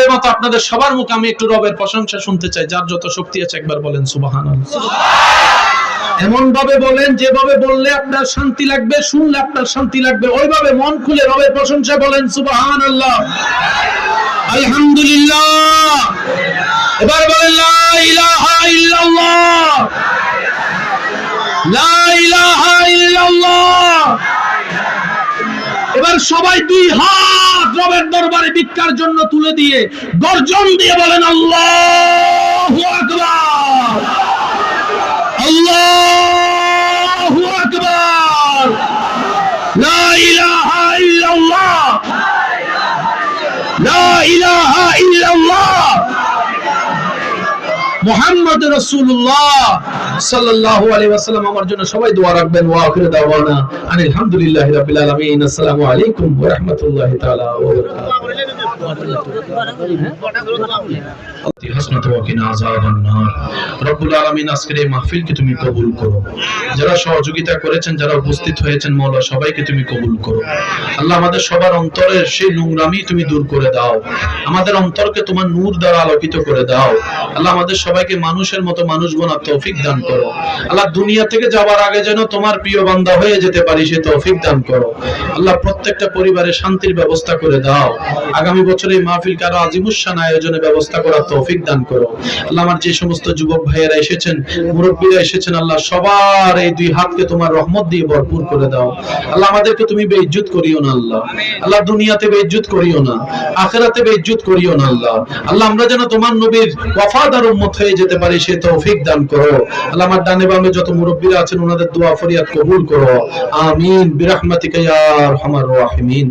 সময় মতো আপনাদের সবার মুখে আমি একটু রবের প্রশংসা শুনতে চাই। যার যত শক্তি আছে একবার বলেন সুবহানাল্লাহ। এমন ভাবে বলেন যেভাবে বললে আপনার শান্তি লাগবে, শুনলে আপনার শান্তি লাগবে, ওইভাবে মন খুলে রবের প্রশংসা বলেন সুবহানাল্লাহ, আলহামদুলিল্লাহ। এবার বলেন লা ইলাহা ইল্লাল্লাহ, লা ইলাহা ইল্লাল্লাহ। এবার সবাই দুই হাত রবের দরবারে ভিক্ষার জন্য তুলে দিয়ে গর্জন দিয়ে বলেন আল্লাহু আকবার, আল্লাহু আকবার, লা ইলাহা ইল্লাল্লাহ, লা ইলাহা ইল্লাল্লাহ, মুহাম্মদ রাসূলুল্লাহ সাল্লাল্লাহু আলাইহি ওয়াসাল্লাম। আমার জন্য সবাই দোয়া রাখবেন। ওয়া আখিরু দাওয়ানা আলহামদুলিল্লাহি রাব্বিল আলামিন। আসসালামু আলাইকুম ওয়া রাহমাতুল্লাহি তাআলা ওয়া রব্বুল আলামিন আজকের এই মাহফিলকে তুমি কবুল করো। যারা সহযোগিতা করেছেন, যারা উপস্থিত হয়েছেন, মাওলা সবাইকে তুমি কবুল করো। আল্লাহ আমাদের সবার অন্তরের সেই নোংরামি তুমি দূর করে দাও, আমাদের অন্তরকে তোমার নূর দ্বারা আলোকিত করে দাও। আল্লাহ আমাদের সবাইকে মানুষের মতো মানুষ বানার তৌফিক দান করো। আল্লাহ দুনিয়া থেকে যাওয়ার আগে যেন তোমার প্রিয় বান্দা হয়ে যেতে পারি সে তৌফিক দান করো। আল্লাহ প্রত্যেকটা পরিবারে শান্তির ব্যবস্থা করে দাও। আগামী বছর এই মাহফিলকে আরো আজিমুশান আয়োজনের ব্যবস্থা করার তৌফিক দান করো। আল্লাহ আমার যে সমস্ত যুবক ভাইয়েরা এসেছেন, মুরব্বীরা এসেছেন, আল্লাহ সবার এই দুই হাতকে তোমার রহমত দিয়ে ভরপুর করে দাও। আল্লাহ আমাদেরকে তুমি বেইজ্জত করিও না আল্লাহ। আল্লাহ দুনিয়াতে বেইজ্জত করিও না, আখিরাতে বেইজ্জত করিও না আল্লাহ। আল্লাহ আমরা যেন তোমার নবীর ওয়াফাদার উম্মত হয়ে যেতে পারি সে তৌফিক দান করো। আল্লাহ আমার ডানে বামে যত মুরব্বীরা আছেন ওনাদের দোয়া ফরিয়াদ কবুল করো। আমিন বিরহমাতিকা ইয়া আরহামার রাহিমিন।